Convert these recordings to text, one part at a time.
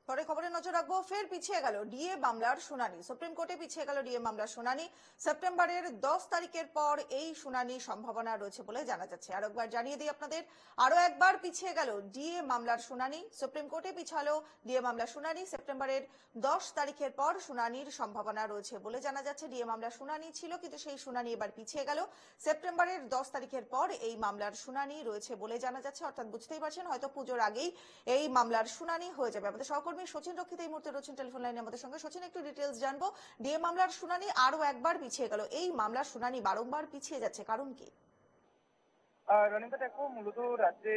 পরে খবরে নজর রাখবো, ফের পিছিয়ে গেল ডিএ মামলার শুনানি। সুপ্রিম কোর্টে পিছিয়ে গেল ডিএ মামলার শুনানি। সেপ্টেম্বরের 10 তারিখের পর এই শুনানির সম্ভাবনা রয়েছে বলে জানা যাচ্ছে। আরো একবার জানিয়ে দিই আপনাদের, আরো একবার পিছিয়ে গেল ডিএ মামলার শুনানি। সুপ্রিম কোর্টে পিছালো ডিএ মামলার শুনানি। সেপ্টেম্বরের 10 তারিখের পর শুনানির সম্ভাবনা রয়েছে বলে জানা যাচ্ছে। ডিএ মামলার শুনানি ছিল, কিন্তু সেই শুনানি এবার পিছিয়ে গেল। সেপ্টেম্বরের 10 তারিখের পর এই মামলার শুনানি রয়েছে বলে জানা যাচ্ছে। অর্থাৎ বুঝতেই পারছেন, হয়তো পুজোর আগেই এই মামলার শুনানি হয়ে যাবে। আমাদের সহকর্মী সচিন রক্ষিত এই মুহূর্তে রয়েছেন টেলিফোন লাইনে আমাদের সঙ্গে। সচিন, একটু ডিটেইলস জানবো। ডিএ মামলার শুনানি আরো একবার পিছিয়ে গেল, এই মামলার শুনানি বারংবার পিছিয়ে যাচ্ছে, কারণ কি? রনিতা, দেখো, মূলত রাজ্যে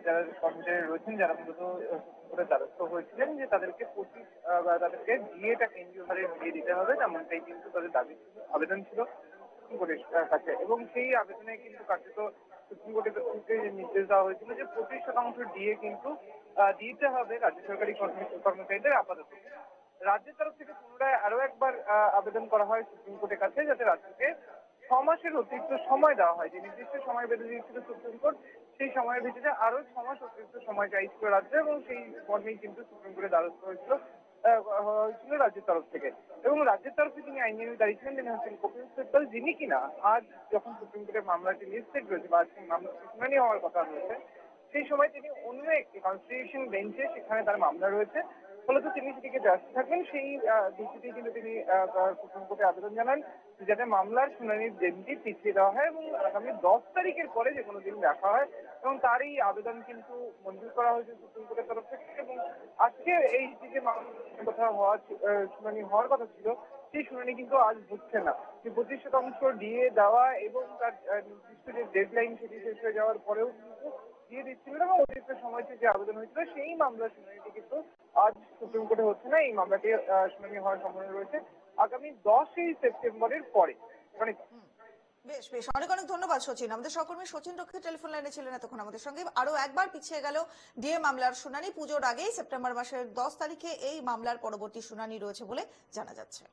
যারা কর্মচারী রয়েছেন, যারা মূলত সুপ্রিম কোর্টের দ্বারস্থ হয়েছিলেন যে তাদেরকে তাদেরকে ডিএটা কেন্দ্রীয় হারে দিয়ে দিতে হবে, তেমনটাই কিন্তু তাদের দাবি ছিল, আবেদন ছিল সুপ্রিম কোর্টের কাছে। এবং সেই আবেদনে কিন্তু কার্যত সুপ্রিম কোর্টের থেকে নির্দেশ দেওয়া হয়েছিল যে 25% ডিএ কিন্তু দিতে হবে রাজ্য সরকারি কর্মচারীদের আপাতত। রাজ্যের তরফ থেকে পুনরায় আরো একবার আবেদন করা হয় সুপ্রিম কোর্টের কাছে, যাতে রাজ্যকে 6 মাসের অতিরিক্ত সময় দেওয়া হয়। যে নির্দিষ্ট সময় বেঁধে দিয়েছিল সুপ্রিম কোর্ট, সেই সময়ের ভিত্তিতে আরো 6 মাস অতিরিক্ত সময় চাইছিল রাজ্য, এবং সেই মর্মেই কিন্তু সুপ্রিম কোর্টের দ্বারস্থ হয়েছিল রাজ্যের তরফ থেকে। এবং রাজ্যের তরফে যিনি আইনজীবী দাঁড়িয়েছিলেন তিনি হচ্ছেন কপিল সিব্বল, যিনি কিনা আজ যখন সুপ্রিম কোর্টের মামলাটি লিস্টেড রয়েছে বা আজকে মামলাটি শুনানি হওয়ার কথা রয়েছে, সেই সময় তিনি অন্য একটি কনস্টিটিউশন বেঞ্চে সেখানে তার মামলা রয়েছে, ফলত তিনি সেটিকে ব্যস্ত থাকবেন। সেই ভিত্তিতেই কিন্তু তিনি সুপ্রিম কোর্টে আবেদন জানান যাতে মামলার শুনানির দিনটি পিছিয়ে দেওয়া হয় এবং আগামী 10 তারিখের পরে যে কোনো দিন রাখা হয়। এবং তার এই আবেদন কিন্তু মঞ্জুর করা হয়েছে সুপ্রিম কোর্টের তরফ থেকে। এবং আজকে এই যে মামলার কথা শুনানি হওয়ার কথা ছিল, সেই শুনানি কিন্তু আজ হচ্ছে না। যে 25% ডিএ দেওয়া এবং তার নির্দিষ্ট যে ডেডলাইন সেটি শেষ হয়ে যাওয়ার পরেও কিন্তু দিয়ে দিচ্ছিল না, এবং অতিরিক্ত সময়তে যে আবেদন হয়েছিল সেই মামলার শুনানিটি কিন্তু আজ সুপ্রিম কোর্টে হচ্ছে না। এই মামলাটি শুনানি হওয়ার সম্ভাবনা রয়েছে আগামী 10ই সেপ্টেম্বরের পরে। বেশ বেশ, অনেক অনেক ধন্যবাদ সচিন। আমাদের সহকর্মী সচিন রক্ষিত টেলিফোন লাইনে ছিলেন এতক্ষণ আমাদের সঙ্গে। আরো একবার পিছিয়ে গেল ডিএ মামলার শুনানি। পুজোর আগেই সেপ্টেম্বর মাসের 10 তারিখে এই মামলার পরবর্তী শুনানি রয়েছে বলে জানা যাচ্ছে।